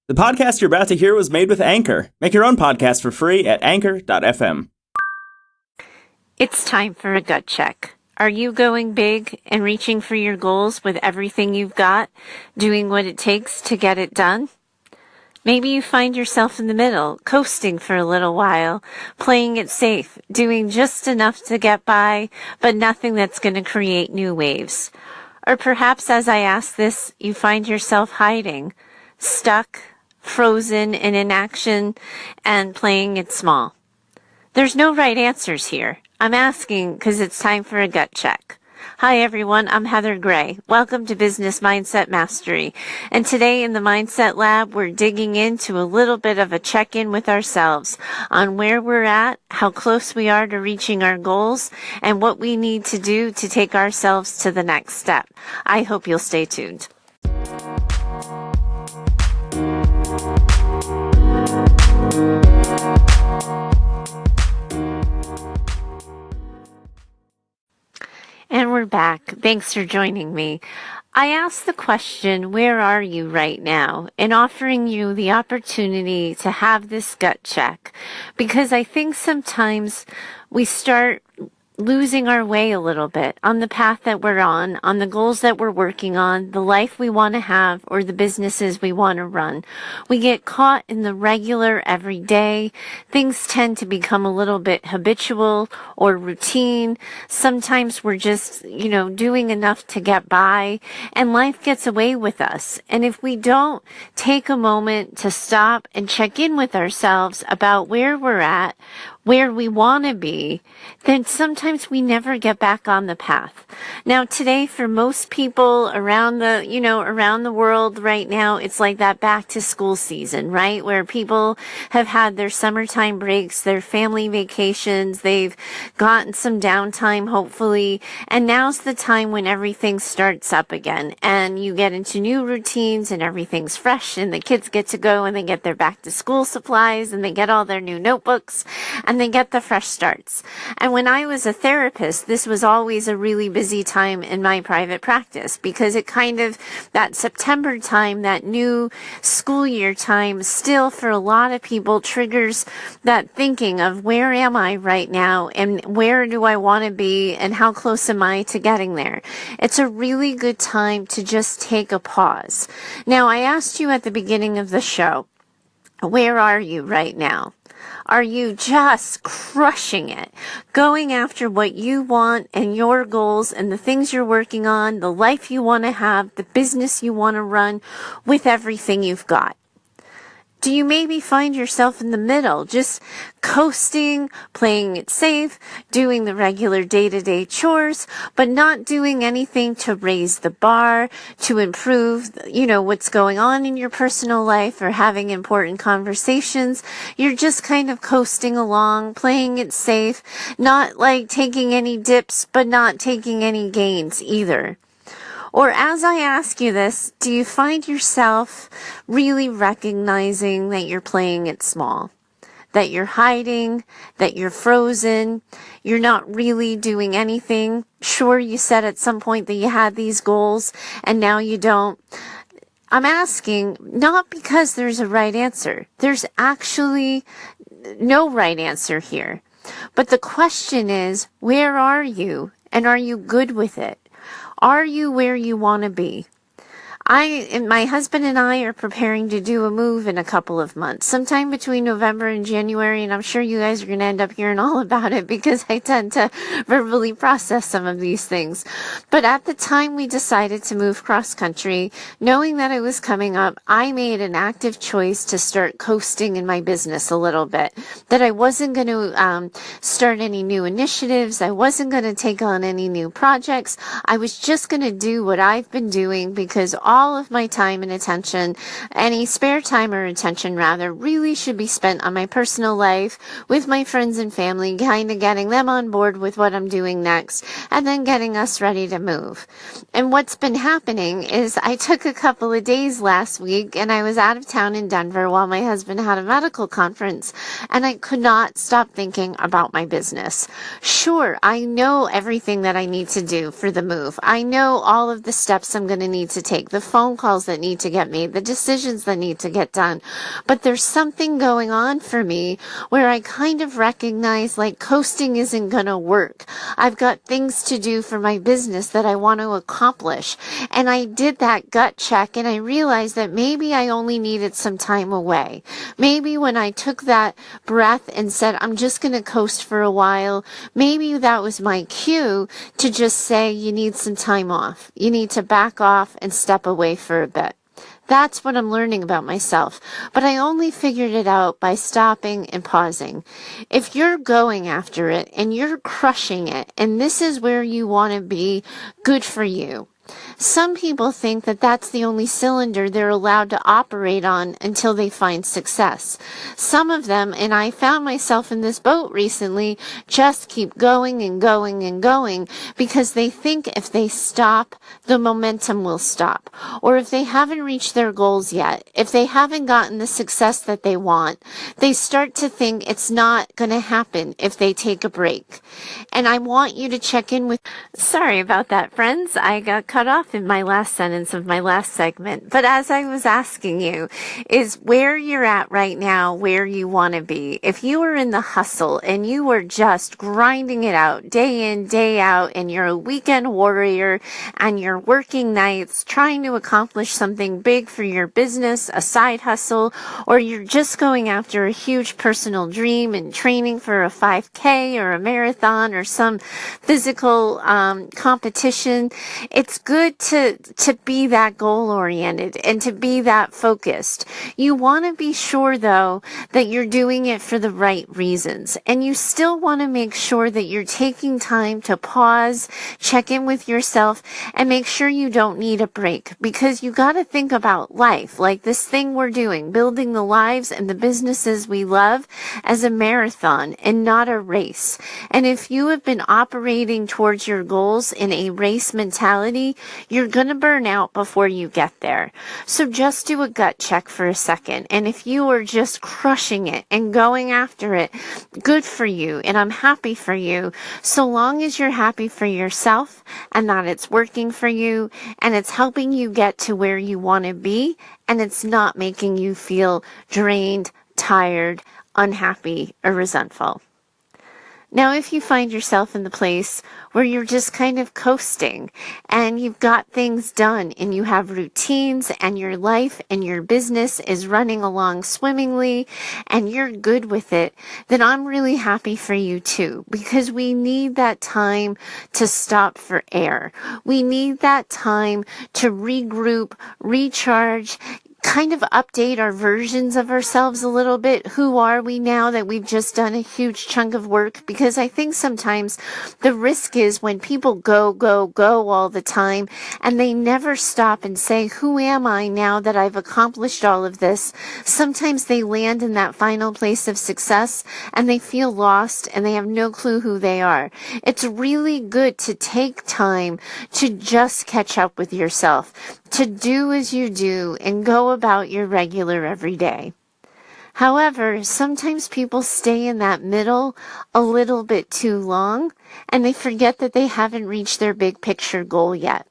The podcast you're about to hear was made with Anchor. Make your own podcast for free at anchor.fm. It's time for a gut check. Are you going big and reaching for your goals with everything you've got, doing what it takes to get it done? Maybe you find yourself in the middle, coasting for a little while, playing it safe, doing just enough to get by, but nothing that's going to create new waves. Or perhaps as I ask this, you find yourself hiding, stuck, frozen in inaction, and playing it small. There's no right answers here. I'm asking because it's time for a gut check. Hi everyone, I'm Heather Gray. Welcome to Business Mindset Mastery. And today in the Mindset Lab, we're digging into a little bit of a check-in with ourselves on where we're at, how close we are to reaching our goals, and what we need to do to take ourselves to the next step. I hope you'll stay tuned. And we're back. Thanks for joining me. I asked the question, where are you right now? And offering you the opportunity to have this gut check. Because I think sometimes we start losing our way a little bit on the path that we're on the goals that we're working on, the life we want to have, or the businesses we want to run. We get caught in the regular everyday. Things tend to become a little bit habitual or routine. Sometimes we're just, doing enough to get by, and life gets away with us. And if we don't take a moment to stop and check in with ourselves about where we're at, where we want to be, then sometimes we never get back on the path. Now today, for most people around the world right now, it's like that back to school season, right? Where people have had their summertime breaks, their family vacations, they've gotten some downtime, hopefully, and now's the time when everything starts up again and you get into new routines and everything's fresh and the kids get to go and they get their back to school supplies and they get all their new notebooks and they get the fresh starts. And when I was a therapist, this was always a really busy time in my private practice because it that September time, that new school year time, still for a lot of people triggers that thinking of where am I right now and where do I want to be and how close am I to getting there. It's a really good time to just take a pause. Now, I asked you at the beginning of the show, where are you right now? Are you just crushing it, going after what you want and your goals and the things you're working on, the life you want to have, the business you want to run with everything you've got? Do you maybe find yourself in the middle, just coasting, playing it safe, doing the regular day-to-day chores, but not doing anything to raise the bar, to improve, what's going on in your personal life or having important conversations? You're just kind of coasting along, playing it safe, not like taking any dips, but not taking any gains either. Or as I ask you this, do you find yourself really recognizing that you're playing it small? That you're hiding, that you're frozen, you're not really doing anything? Sure, you said at some point that you had these goals and now you don't. I'm asking not because there's a right answer. There's actually no right answer here. But the question is, where are you and are you good with it? Are you where you want to be? My husband and I are preparing to do a move in a couple of months, sometime between November and January, and I'm sure you guys are going to end up hearing all about it because I tend to verbally process some of these things. But at the time we decided to move cross country, knowing that it was coming up, I made an active choice to start coasting in my business a little bit, that I wasn't going to start any new initiatives. I wasn't going to take on any new projects. I was just going to do what I've been doing because all of my time and attention, any spare time or attention rather, really should be spent on my personal life with my friends and family, kind of getting them on board with what I'm doing next, and then getting us ready to move. And what's been happening is I took a couple of days last week and I was out of town in Denver while my husband had a medical conference, and I could not stop thinking about my business. Sure, I know everything that I need to do for the move. I know all of the steps I'm going to need to take, the phone calls that need to get made, the decisions that need to get done. But there's something going on for me where I kind of recognize like coasting isn't going to work. I've got things to do for my business that I want to accomplish. And I did that gut check and I realized that maybe I only needed some time away. Maybe when I took that breath and said, I'm just going to coast for a while, maybe that was my cue to just say, you need some time off. You need to back off and step away for a bit. That's what I'm learning about myself. But I only figured it out by stopping and pausing. If you're going after it and you're crushing it, and this is where you want to be, good for you. Some people think that that's the only cylinder they're allowed to operate on until they find success. Some of them, and I found myself in this boat recently, just keep going and going and going because they think if they stop, the momentum will stop. Or if they haven't reached their goals yet, if they haven't gotten the success that they want, they start to think it's not going to happen if they take a break. And I want you to check in with... Sorry about that, friends. I got cut off in my last sentence of my last segment. But as I was asking you, is where you're at right now where you want to be? If you were in the hustle and you were just grinding it out day in, day out, and you're a weekend warrior and you're working nights trying to accomplish something big for your business, a side hustle, or you're just going after a huge personal dream and training for a 5K or a marathon or some physical competition, it's good to be that goal oriented and to be that focused. You want to be sure though that you're doing it for the right reasons, and you still want to make sure that you're taking time to pause, check in with yourself, and make sure you don't need a break, because you got to think about life, like this thing we're doing, building the lives and the businesses we love, as a marathon and not a race. And if you have been operating towards your goals in a race mentality, you're going to burn out before you get there. So just do a gut check for a second. And if you are just crushing it and going after it, good for you. And I'm happy for you. So long as you're happy for yourself and that it's working for you and it's helping you get to where you want to be and it's not making you feel drained, tired, unhappy, or resentful. Now, if you find yourself in the place where you're just kind of coasting and you've got things done and you have routines and your life and your business is running along swimmingly and you're good with it, then I'm really happy for you too, because we need that time to stop for air. We need that time to regroup, recharge, kind of update our versions of ourselves a little bit. Who are we now that we've just done a huge chunk of work? Because I think sometimes the risk is when people go, go, go all the time and they never stop and say, who am I now that I've accomplished all of this? Sometimes they land in that final place of success and they feel lost and they have no clue who they are. It's really good to take time to just catch up with yourself, to do as you do and go about your regular everyday. However, sometimes people stay in that middle a little bit too long and they forget that they haven't reached their big picture goal yet.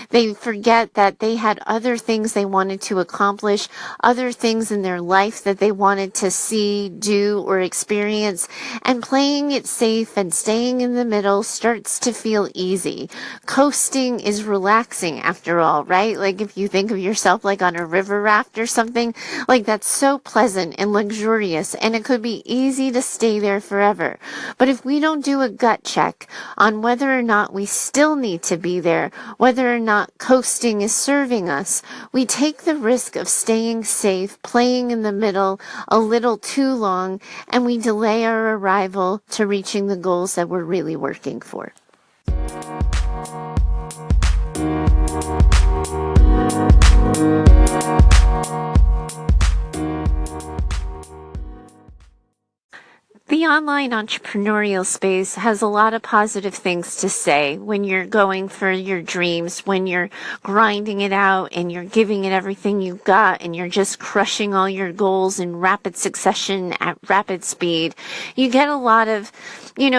They forget that they had other things they wanted to accomplish, other things in their life that they wanted to see, do, or experience, and playing it safe and staying in the middle starts to feel easy. Coasting is relaxing after all, right? Like if you think of yourself like on a river raft or something, like that's so pleasant and luxurious, and it could be easy to stay there forever. But if we don't do a gut check on whether or not we still need to be there, whether or not coasting is serving us, we take the risk of staying safe, playing in the middle a little too long, and we delay our arrival to reaching the goals that we're really working for. The online entrepreneurial space has a lot of positive things to say when you're going for your dreams, when you're grinding it out and you're giving it everything you've got and you're just crushing all your goals in rapid succession at rapid speed. You get a lot of,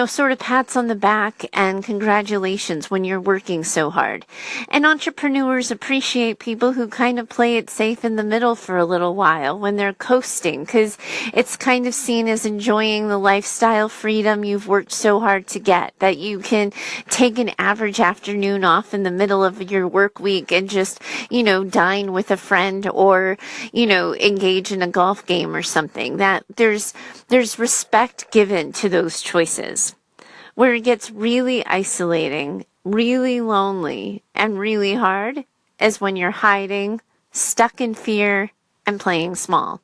sort of pats on the back and congratulations when you're working so hard. And entrepreneurs appreciate people who kind of play it safe in the middle for a little while when they're coasting, because it's kind of seen as enjoying the lifestyle freedom you've worked so hard to get, that you can take an average afternoon off in the middle of your work week and just, dine with a friend or, engage in a golf game or something. That there's respect given to those choices. Where it gets really isolating, really lonely, and really hard is when you're hiding, stuck in fear, and playing small.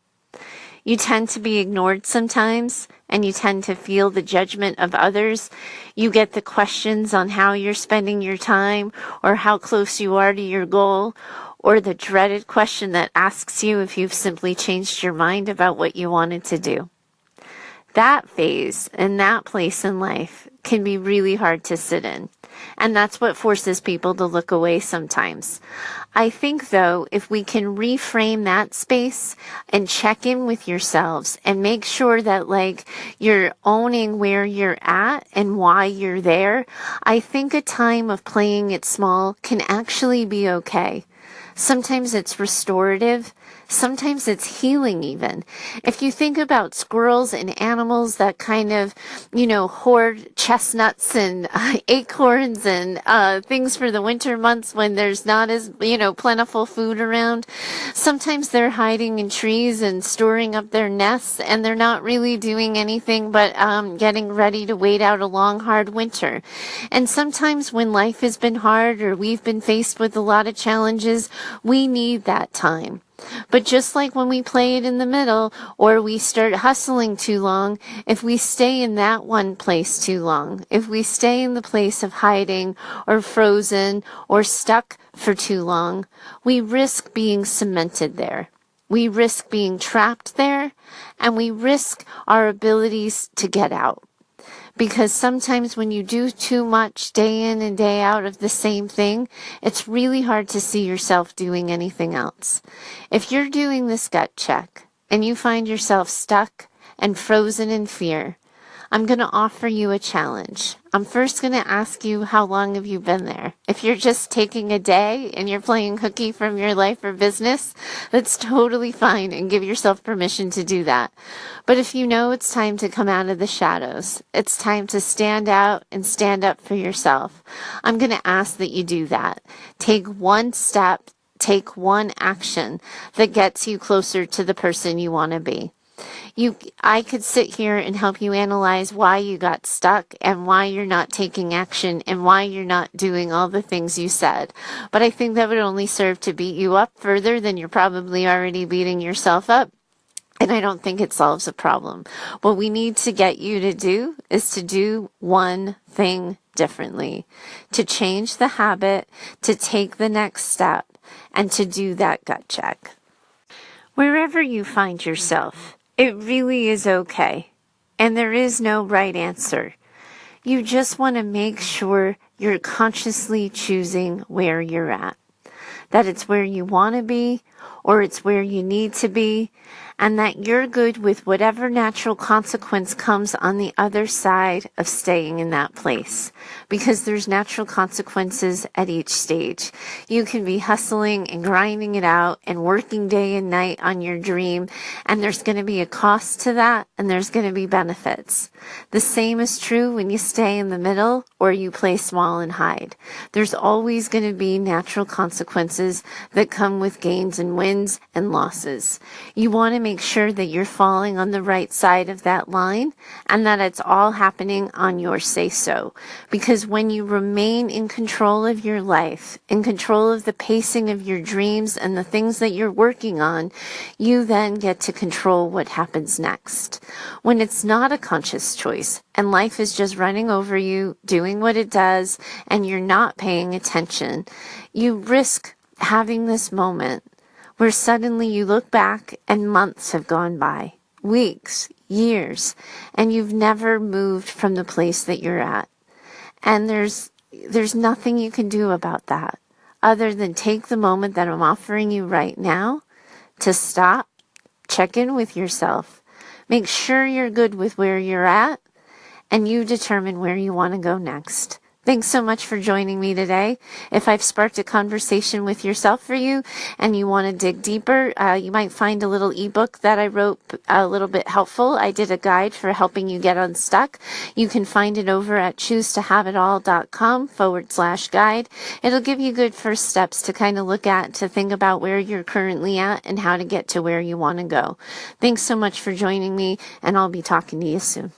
You tend to be ignored sometimes, and you tend to feel the judgment of others. You get the questions on how you're spending your time or how close you are to your goal, or the dreaded question that asks you if you've simply changed your mind about what you wanted to do. That phase and that place in life can be really hard to sit in. And that's what forces people to look away sometimes. I think, though, if we can reframe that space and check in with yourselves and make sure that, you're owning where you're at and why you're there, I think a time of playing it small can actually be okay. Sometimes it's restorative. Sometimes it's healing even. If you think about squirrels and animals that kind of, hoard chestnuts and acorns and things for the winter months when there's not as, plentiful food around, sometimes they're hiding in trees and storing up their nests, and they're not really doing anything but getting ready to wait out a long, hard winter. And sometimes when life has been hard or we've been faced with a lot of challenges, we need that time. But just like when we play it in the middle or we start hustling too long, if we stay in that one place too long, if we stay in the place of hiding or frozen or stuck for too long, we risk being cemented there. We risk being trapped there, and we risk our abilities to get out. Because sometimes when you do too much day in and day out of the same thing, it's really hard to see yourself doing anything else. If you're doing this gut check and you find yourself stuck and frozen in fear, I'm going to offer you a challenge. I'm first going to ask you, how long have you been there? If you're just taking a day and you're playing hooky from your life or business, that's totally fine, and give yourself permission to do that. But if you know it's time to come out of the shadows, it's time to stand out and stand up for yourself, I'm going to ask that you do that. Take one step, take one action that gets you closer to the person you want to be. I could sit here and help you analyze why you got stuck and why you're not taking action and why you're not doing all the things you said. But I think that would only serve to beat you up further than you're probably already beating yourself up. And I don't think it solves a problem. What we need to get you to do is to do one thing differently, to change the habit, to take the next step, and to do that gut check. Wherever you find yourself, it really is okay, and there is no right answer. You just want to make sure you're consciously choosing where you're at, that it's where you want to be or it's where you need to be, and that you're good with whatever natural consequence comes on the other side of staying in that place, because there's natural consequences at each stage. You can be hustling and grinding it out and working day and night on your dream, and there's going to be a cost to that, and there's going to be benefits. The same is true when you stay in the middle or you play small and hide. There's always going to be natural consequences that come with gains and wins and losses. You want to make sure that you're falling on the right side of that line and that it's all happening on your say-so. Because when you remain in control of your life, in control of the pacing of your dreams and the things that you're working on, you then get to control what happens next. When it's not a conscious choice and life is just running over you, doing what it does, and you're not paying attention, you risk having this moment where suddenly you look back and months have gone by, weeks, years, and you've never moved from the place that you're at. And there's nothing you can do about that other than take the moment that I'm offering you right now to stop, check in with yourself, make sure you're good with where you're at, and you determine where you want to go next. Thanks so much for joining me today. If I've sparked a conversation with yourself for you and you want to dig deeper, you might find a little ebook that I wrote a little bit helpful. I did a guide for helping you get unstuck. You can find it over at choosetohaveitall.com/guide. It'll give you good first steps to kind of look at, to think about where you're currently at and how to get to where you want to go. Thanks so much for joining me, and I'll be talking to you soon.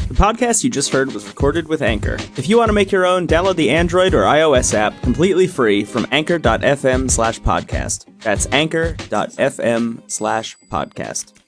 The podcast you just heard was recorded with Anchor. If you want to make your own, download the Android or iOS app completely free from anchor.fm/podcast. That's anchor.fm/podcast.